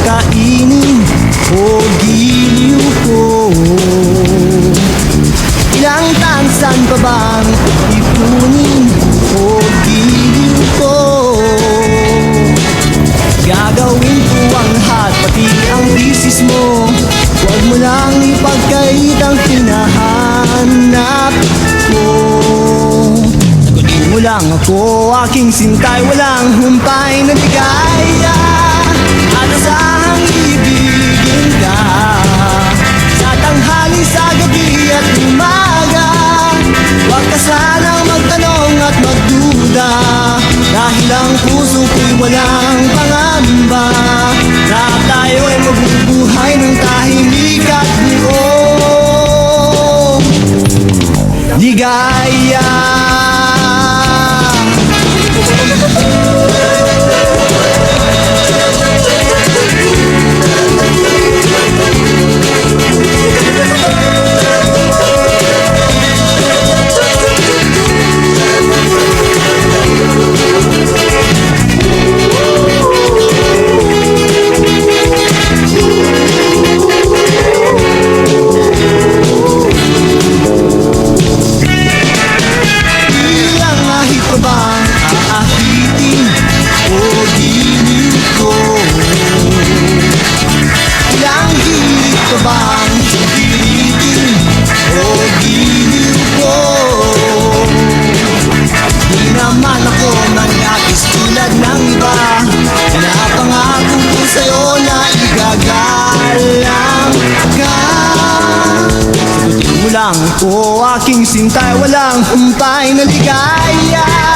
kakainin o giliw ko. Ilang tansan pa bang ipunin o giliw ko? Gagawin ko ang lahat, pati ang bisis mo. Huwag mo lang ipagkait ang hinahanap ko. Sagutin mo lang ako, aking sintay, walang humpay na ligaya. At asahang ibigin ka sa tanghali, sa gabi at umaga. Huwag ka sanang magtanong at magduda, dahil ang puso ko'y walang pangamba, na tayo ay mabubuhay ng tahimik at buong ligaya. Lang ko, aking sintay, walang humpay na ligaya.